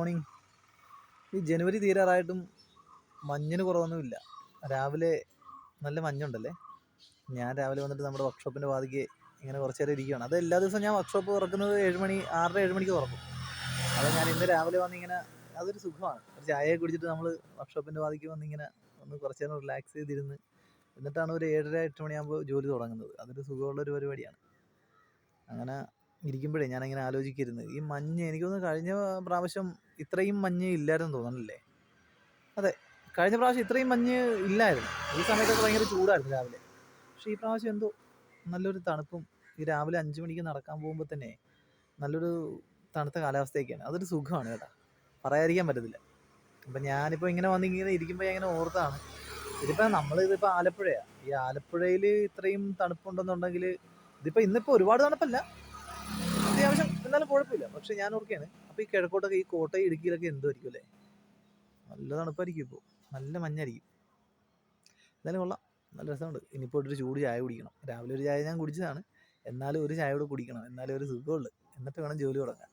Morning. ഈ ജനുവരി തീരാറായിട്ടും മഞ്ഞിന് കുറവൊന്നുമില്ല. രാവിലെ നല്ല മഞ്ഞുണ്ടല്ലേ. ഞാൻ രാവിലെ വന്നിട്ട് നമ്മുടെ വർക്ക്ഷോപ്പിൻ്റെ വാതിക്ക് ഇങ്ങനെ കുറച്ച് നേരം ഇരിക്കുകയാണ്. അത് എല്ലാ ദിവസവും ഞാൻ വർക്ക്ഷോപ്പ് തുറക്കുന്നത് 7 മണി 6:30 7 മണിക്ക് തുറക്കും. അത് ഞാൻ ഇന്ന് രാവിലെ വന്നിങ്ങനെ അതൊരു സുഖമാണ്. ഒരു ചായയൊക്കെ കുടിച്ചിട്ട് നമ്മൾ വർക്ക്ഷോപ്പിൻ്റെ വാതിക്ക് വന്നിങ്ങനെ ഒന്ന് കുറച്ച് നേരം റിലാക്സ് ചെയ്തിരുന്ന് എന്നിട്ടാണ് ഒരു 7:30 8 മണിയാകുമ്പോൾ ജോലി തുടങ്ങുന്നത്. അതൊരു സുഖമുള്ളൊരു പരിപാടിയാണ്. അങ്ങനെ ഇരിക്കുമ്പോഴേ ഞാനിങ്ങനെ ആലോചിക്കരുന്നു, ഈ മഞ്ഞ് എനിക്ക് തോന്നുന്നു കഴിഞ്ഞ പ്രാവശ്യം ഇത്രയും മഞ്ഞ് ഇല്ലായിരുന്നു തോന്നണല്ലേ. അതെ, കഴിഞ്ഞ പ്രാവശ്യം ഇത്രയും മഞ്ഞ് ഇല്ലായിരുന്നു. ഈ സമയത്തൊക്കെ ഭയങ്കര ചൂടായിരുന്നു രാവിലെ. പക്ഷേ ഈ പ്രാവശ്യം എന്തോ നല്ലൊരു തണുപ്പും, ഈ രാവിലെ 5 മണിക്ക് നടക്കാൻ പോകുമ്പോൾ തന്നെ നല്ലൊരു തണുത്ത കാലാവസ്ഥയൊക്കെയാണ്. അതൊരു സുഖമാണ് കേട്ടോ, പറയാതിരിക്കാൻ പറ്റത്തില്ല. അപ്പം ഞാനിപ്പോൾ ഇങ്ങനെ വന്നിങ്ങനെ ഇരിക്കുമ്പോൾ ഇങ്ങനെ ഓർത്താണ്, ഇതിപ്പോൾ ആലപ്പുഴയാണ്. ഈ ആലപ്പുഴയിൽ ഇത്രയും തണുപ്പുണ്ടെന്നുണ്ടെങ്കിൽ ഇതിപ്പോൾ ഇന്നിപ്പോൾ ഒരുപാട് തണുപ്പല്ല, അത്യാവശ്യം എന്നാലും കുഴപ്പമില്ല. പക്ഷെ ഞാൻ ഓർക്കുകയാണ്, അപ്പോൾ ഈ കിഴക്കോട്ടൊക്കെ ഈ കോട്ടയം ഇടുക്കിയിലൊക്കെ എന്തുമായിരിക്കും അല്ലേ, നല്ല തണുപ്പായിരിക്കും. ഇപ്പോൾ നല്ല മഞ്ഞായിരിക്കും. എന്തായാലും കൊള്ളാം, നല്ല രസമുണ്ട്. ഇനിയിപ്പോൾ ഒരു ചൂട് ചായ കുടിക്കണം. രാവിലെ ഒരു ചായ ഞാൻ കുടിച്ചതാണ്, എന്നാലും ഒരു ചായ കൂടെ കുടിക്കണം, എന്നാലും ഒരു സുഖമുള്ളൂ. എന്നിട്ട് വേണം ജോലി തുടങ്ങാൻ.